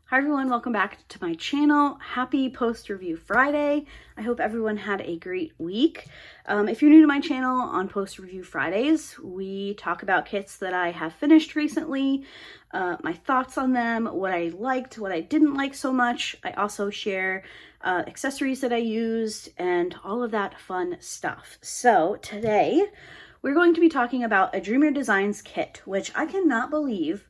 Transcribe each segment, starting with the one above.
Hi everyone, welcome back to my channel. Happy Post Review Friday. I hope everyone had a great week. If you're new to my channel, on Post Review Fridays, we talk about kits that I have finished recently, my thoughts on them, what I liked, what I didn't like so much. I also share accessories that I used and all of that fun stuff. So today we're going to be talking about a DreamerDesigns kit, which I cannot believe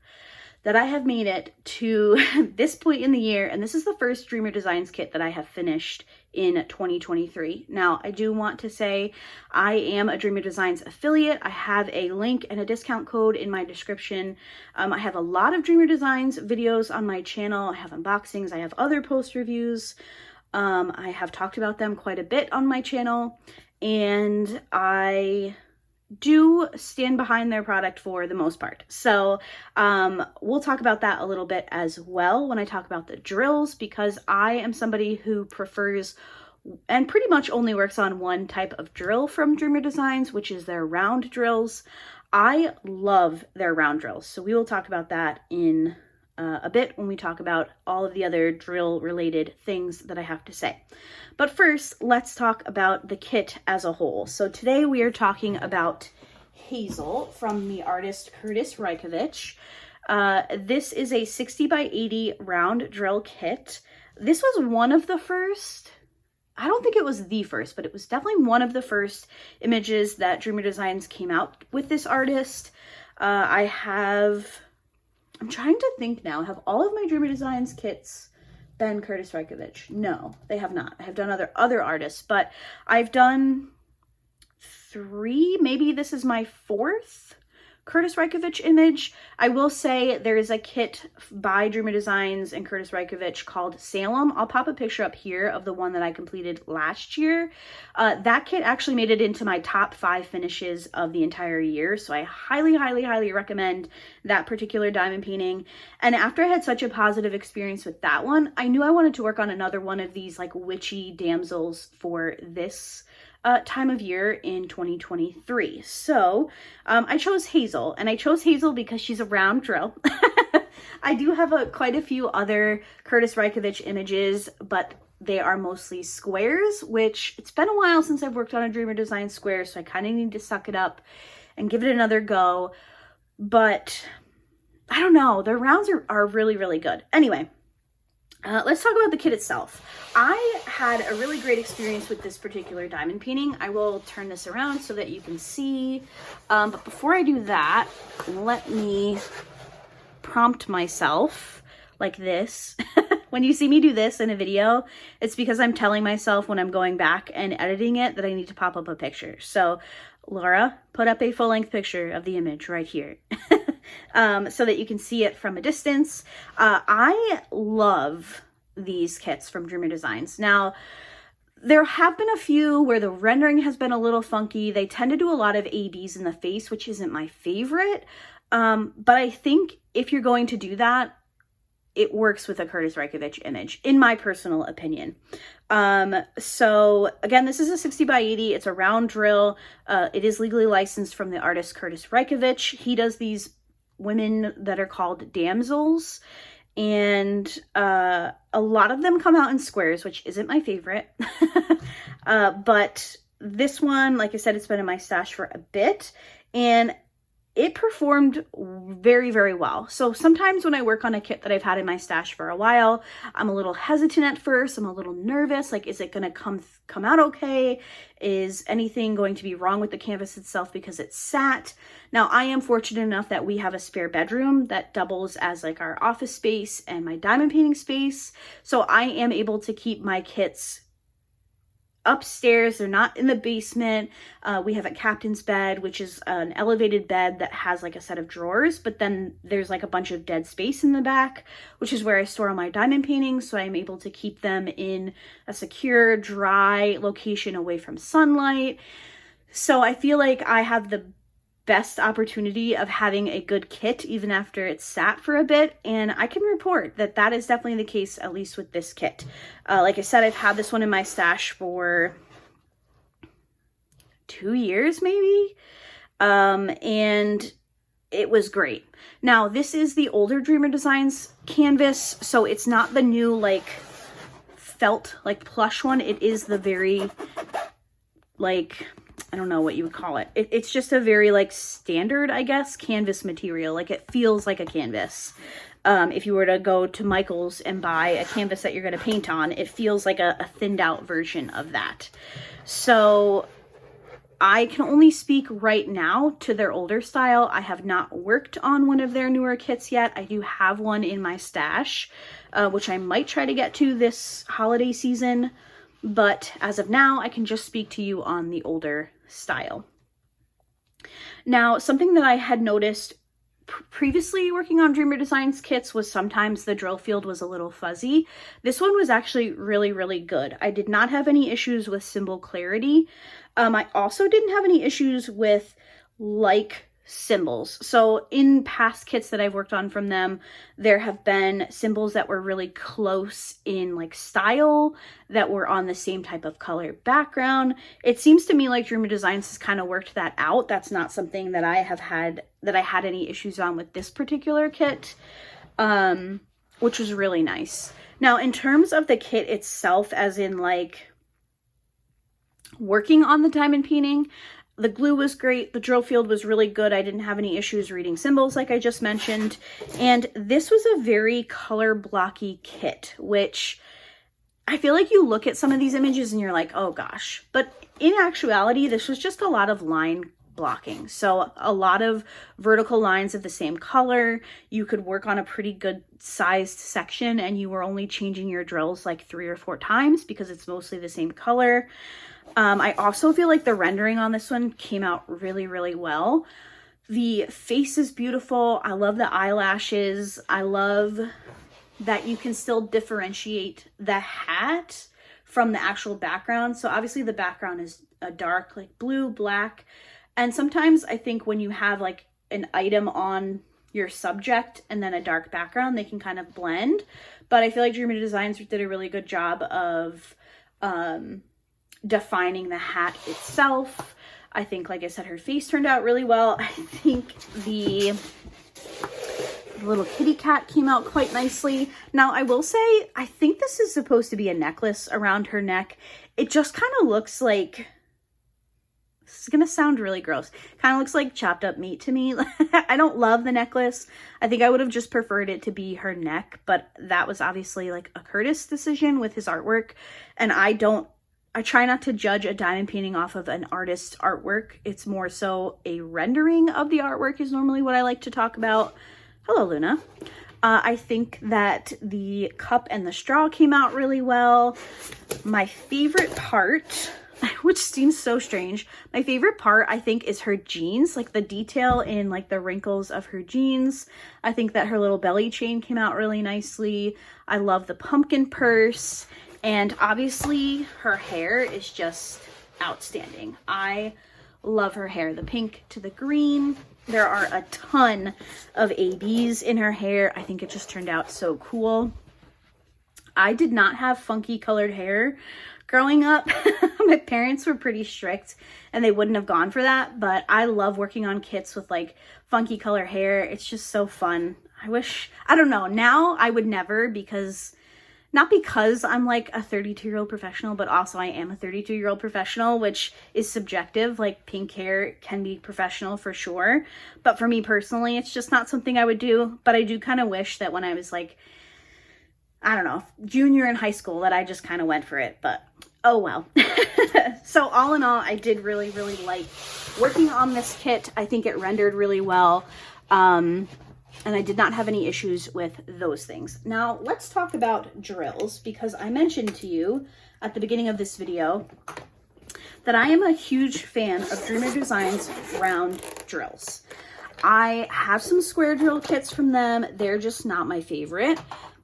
that I have made it to this point in the year, and this is the first DreamerDesigns kit that I have finished in 2023. Now, I do want to say I am a DreamerDesigns affiliate. I have a link and a discount code in my description. I have a lot of DreamerDesigns videos on my channel. I have unboxings, I have other post reviews. I have talked about them quite a bit on my channel, and I do stand behind their product for the most part. So we'll talk about that a little bit as well when I talk about the drills, because I am somebody who prefers and pretty much only works on one type of drill from DreamerDesigns, which is their round drills. I love their round drills, so we will talk about that in a bit when we talk about all of the other drill related things that I have to say. But first, let's talk about the kit as a whole. So today we are talking about Hazel from the artist Curtis Reikovich. This is a 60 by 80 round drill kit. This was one of the first, I don't think it was the first, but it was definitely one of the first images that DreamerDesigns came out with this artist. I'm trying to think now, have all of my DreamerDesigns kits been Curtis Reikovich? No, they have not. I have done other artists, but I've done 3, maybe this is my 4th Curtis Reikovich image. I will say there is a kit by DreamerDesigns and Curtis Reikovich called Salem. I'll pop a picture up here of the one that I completed last year. That kit actually made it into my top 5 finishes of the entire year, so I highly, highly, highly recommend that particular diamond painting. And after I had such a positive experience with that one, I knew I wanted to work on another one of these like witchy damsels for this time of year in 2023. So I chose Hazel, and I chose Hazel because she's a round drill. I do have quite a few other Curtis Reikovich images, but they are mostly squares, which it's been a while since I've worked on a DreamerDesigns square, so I kind of need to suck it up and give it another go. But I don't know, their rounds are really, really good. Anyway, let's talk about the kit itself. I had a really great experience with this particular diamond painting. I will turn this around so that you can see. But before I do that, let me prompt myself like this. When you see me do this in a video, it's because I'm telling myself when I'm going back and editing it that I need to pop up a picture. So Laura, put up a full-length picture of the image right here. So that you can see it from a distance. I love these kits from DreamerDesigns. Now, there have been a few where the rendering has been a little funky. They tend to do a lot of ABs in the face, which isn't my favorite. But I think if you're going to do that, it works with a Curtis Reikovich image, in my personal opinion. So again, this is a 60 by 80. It's a round drill. It is legally licensed from the artist Curtis Reikovich. He does these women that are called damsels, and a lot of them come out in squares, which isn't my favorite. But this one, like I said, it's been in my stash for a bit, and it performed very, very well. So sometimes when I work on a kit that I've had in my stash for a while, I'm a little hesitant at first. I'm a little nervous. Like, is it going to come out okay? Is anything going to be wrong with the canvas itself because it's sat? Now, I am fortunate enough that we have a spare bedroom that doubles as like our office space and my diamond painting space. So I am able to keep my kits upstairs. They're not in the basement. We have a captain's bed, which is an elevated bed that has like a set of drawers, but then there's like a bunch of dead space in the back, which is where I store all my diamond paintings. So I'm able to keep them in a secure, dry location away from sunlight. So I feel like I have the best opportunity of having a good kit even after it's sat for a bit, and I can report that that is definitely the case, at least with this kit. Like I said, I've had this one in my stash for 2 years maybe, and it was great. Now, this is the older Dreamer Designs canvas, so it's not the new, like, felt, like, plush one. It is the very, like, I don't know what you would call it. It's just a very, like, standard, I guess, canvas material. Like, it feels like a canvas. If you were to go to Michael's and buy a canvas that you're going to paint on, it feels like a thinned out version of that. So I can only speak right now to their older style. I have not worked on one of their newer kits yet. I do have one in my stash, which I might try to get to this holiday season. But as of now, I can just speak to you on the older style. Now, something that I had noticed previously working on Dreamer Designs kits was sometimes the drill field was a little fuzzy. This one was actually really, really good. I did not have any issues with symbol clarity. I also didn't have any issues with like symbols. So in past kits that I've worked on from them, there have been symbols that were really close in like style, that were on the same type of color background. It seems to me like Dreamer Designs has kind of worked that out. That's not something that I had any issues on with this particular kit, which was really nice. Now, in terms of the kit itself, as in like working on the diamond painting, the glue was great. The drill field was really good. I didn't have any issues reading symbols like I just mentioned. And this was a very color blocky kit, which I feel like you look at some of these images and you're like, oh gosh. But in actuality, this was just a lot of line blocking. So a lot of vertical lines of the same color. You could work on a pretty good sized section and you were only changing your drills like 3 or 4 times because it's mostly the same color. I also feel like the rendering on this one came out really, really well. The face is beautiful. I love the eyelashes. I love that you can still differentiate the hat from the actual background. So obviously the background is a dark, like blue, black. And sometimes I think when you have like an item on your subject and then a dark background, they can kind of blend. But I feel like Dreamer Designs did a really good job of defining the hat itself. I think, like I said, her face turned out really well. I think the little kitty cat came out quite nicely. Now, I will say, I think this is supposed to be a necklace around her neck. It just kind of looks like, this is going to sound really gross, kind of looks like chopped up meat to me. I don't love the necklace. I think I would have just preferred it to be her neck, but that was obviously like a Curtis decision with his artwork. And I try not to judge a diamond painting off of an artist's artwork. It's more so a rendering of the artwork is normally what I like to talk about. Hello, Luna. I think that the cup and the straw came out really well. My favorite part, which seems so strange, my favorite part I think is her jeans, like the detail in like the wrinkles of her jeans. I think that her little belly chain came out really nicely. I love the pumpkin purse. And obviously her hair is just outstanding. I love her hair. The pink to the green. There are a ton of ABs in her hair. I think it just turned out so cool. I did not have funky colored hair growing up. My parents were pretty strict and they wouldn't have gone for that. But I love working on kits with like funky color hair. It's just so fun. I don't know. Now I would never, not because I'm like a 32-year-old professional, but also I am a 32-year-old professional, which is subjective. Like pink hair can be professional for sure. But for me personally, it's just not something I would do. But I do kind of wish that when I was like, I don't know, junior in high school, that I just kind of went for it. But oh well. So all in all, I did really, really like working on this kit. I think it rendered really well. And I did not have any issues with those things. Now, let's talk about drills, because I mentioned to you at the beginning of this video that I am a huge fan of Dreamer Designs round drills. I have some square drill kits from them. They're just not my favorite,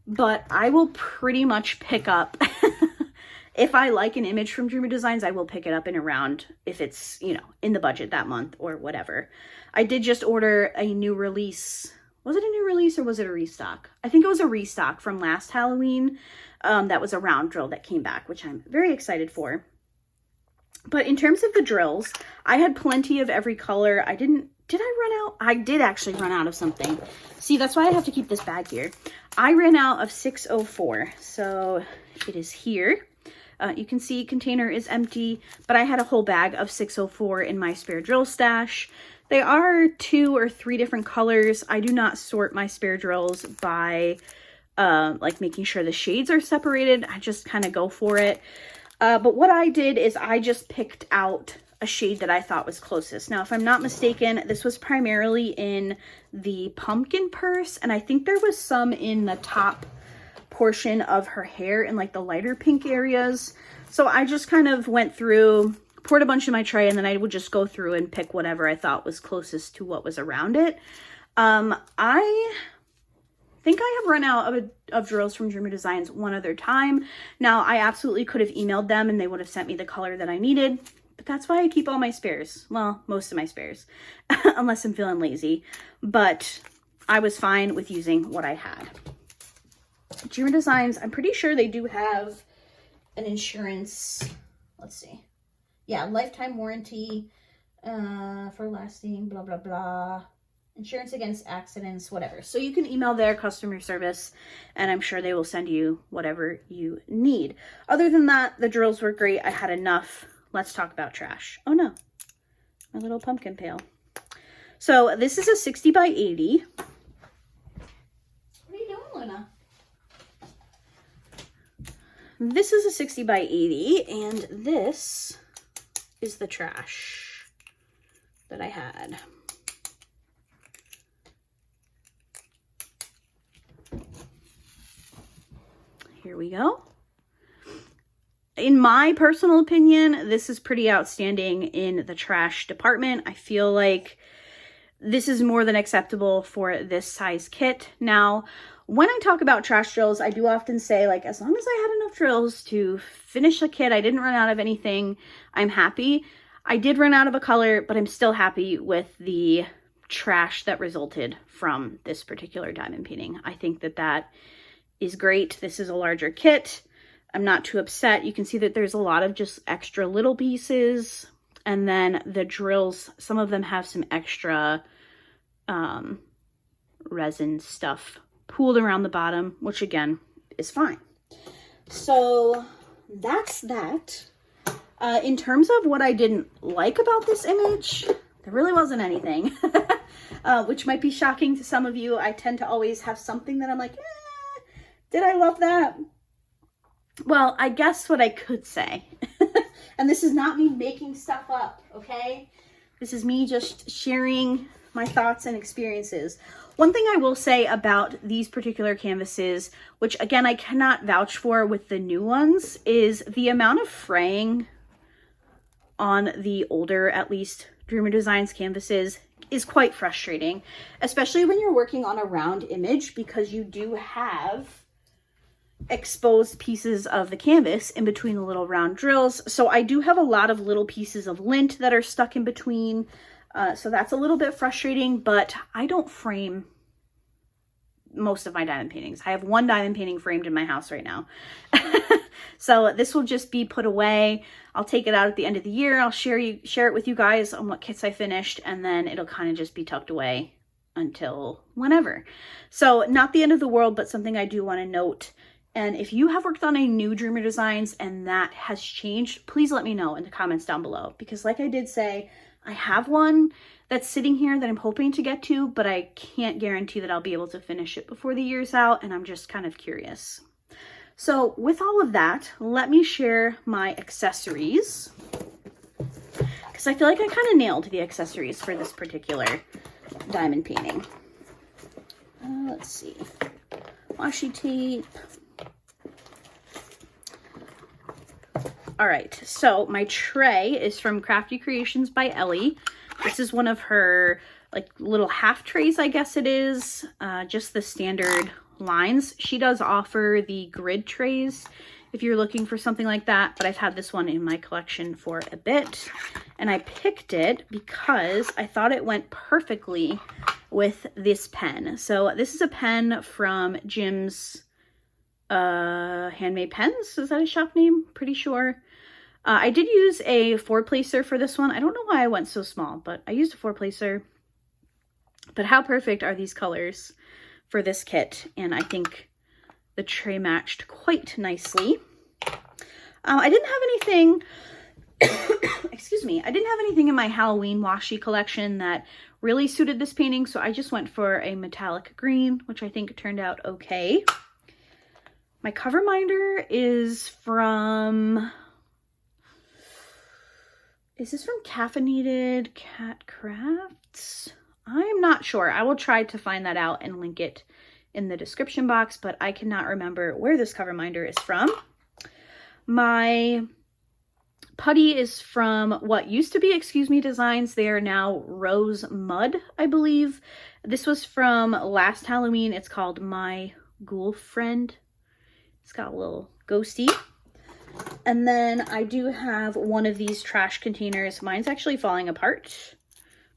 but I will pretty much pick up, if I like an image from Dreamer Designs, I will pick it up in a round if it's, you know, in the budget that month or whatever. I did just order a new release. Was it a new release or was it a restock? I think it was a restock from last Halloween. That was a round drill that came back, which I'm very excited for. But in terms of the drills, I had plenty of every color. Did I run out? I did actually run out of something. See, that's why I have to keep this bag here. I ran out of 604, so it is here. You can see container is empty, but I had a whole bag of 604 in my spare drill stash. They are 2 or 3 different colors. I do not sort my spare drills by like making sure the shades are separated. I just kind of go for it. But what I did is I just picked out a shade that I thought was closest. Now, if I'm not mistaken, this was primarily in the pumpkin purse, and I think there was some in the top portion of her hair in like the lighter pink areas. So I just kind of went through, poured a bunch in my tray, and then I would just go through and pick whatever I thought was closest to what was around it. I think I have run out of drills from Dreamer Designs one other time. Now, I absolutely could have emailed them and they would have sent me the color that I needed, but that's why I keep all my spares. Well, most of my spares, unless I'm feeling lazy, but I was fine with using what I had. Dreamer Designs, I'm pretty sure they do have an insurance, let's see. Yeah, lifetime warranty for lasting, blah, blah, blah. Insurance against accidents, whatever. So you can email their customer service and I'm sure they will send you whatever you need. Other than that, the drills were great. I had enough. Let's talk about trash. Oh no, my little pumpkin pail. So this is a 60 by 80. What are you doing, Luna? This is a 60 by 80 and this is the trash that I had. Here we go. In my personal opinion, this is pretty outstanding in the trash department. I feel like this is more than acceptable for this size kit. Now, when I talk about trash drills, I do often say, like, as long as I had enough drills to finish a kit, I didn't run out of anything, I'm happy. I did run out of a color, but I'm still happy with the trash that resulted from this particular diamond painting. I think that that is great. This is a larger kit. I'm not too upset. You can see that there's a lot of just extra little pieces. And then the drills, some of them have some extra resin stuff pooled around the bottom, which again is fine. So that's that. In terms of what I didn't like about this image, there really wasn't anything, which might be shocking to some of you. I tend to always have something that I'm like, did I love that? Well, I guess what I could say, and this is not me making stuff up, okay? This is me just sharing my thoughts and experiences. One thing I will say about these particular canvases, which again, I cannot vouch for with the new ones, is the amount of fraying on the older, at least, Dreamer Designs canvases is quite frustrating, especially when you're working on a round image, because you do have exposed pieces of the canvas in between the little round drills. So I do have a lot of little pieces of lint that are stuck in between. So that's a little bit frustrating, but I don't frame most of my diamond paintings. I have one diamond painting framed in my house right now. So this will just be put away. I'll take it out at the end of the year. I'll share it with you guys on what kits I finished, and then it'll kind of just be tucked away until whenever. So not the end of the world, but something I do want to note. And if you have worked on a new Dreamer Designs and that has changed, please let me know in the comments down below. Because like I did say, I have one that's sitting here that I'm hoping to get to, but I can't guarantee that I'll be able to finish it before the year's out, and I'm just kind of curious. So with all of that, let me share my accessories, because I feel like I kind of nailed the accessories for this particular diamond painting. Let's see. Washi tape. All right, so my tray is from Crafty Creations by Ellie. This is one of her like little half trays, I guess it is, just the standard lines. She does offer the grid trays if you're looking for something like that, but I've had this one in my collection for a bit, and I picked it because I thought it went perfectly with this pen. So this is a pen from Jim's Handmade Pens. Is that a shop name? Pretty sure. I did use a 4-placer for this one. I don't know why I went so small, but I used a 4-placer. But how perfect are these colors for this kit? And I think the tray matched quite nicely. I didn't have anything, excuse me, I didn't have anything in my Halloween washi collection that really suited this painting, so I just went for a metallic green, which I think turned out okay. My cover minder is from, is this from Caffeinated Cat Crafts? I'm not sure. I will try to find that out and link it in the description box, but I cannot remember where this cover minder is from. My putty is from what used to be Excuse Me Designs. They are now Rose Mud, I believe. This was from last Halloween. It's called My Ghoul Friend. It's got a little ghosty. And then I do have one of these trash containers. Mine's actually falling apart,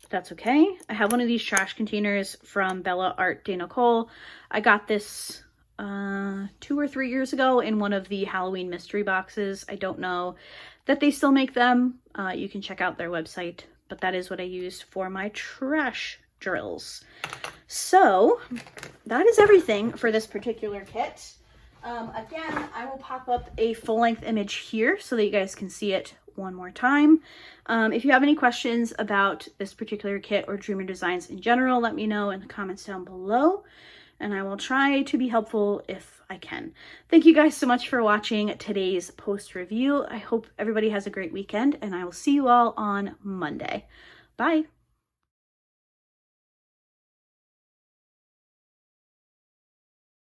but that's okay. I have one of these trash containers from Bella Art de Nicole. I got this 2 or 3 years ago in one of the Halloween mystery boxes. I don't know that they still make them. You can check out their website, but that is what I used for my trash drills. So that is everything for this particular kit. Again, I will pop up a full-length image here so that you guys can see it one more time. If you have any questions about this particular kit or Dreamer Designs in general, let me know in the comments down below, and I will try to be helpful if I can. Thank you guys so much for watching today's post review. I hope everybody has a great weekend, and I will see you all on Monday. Bye!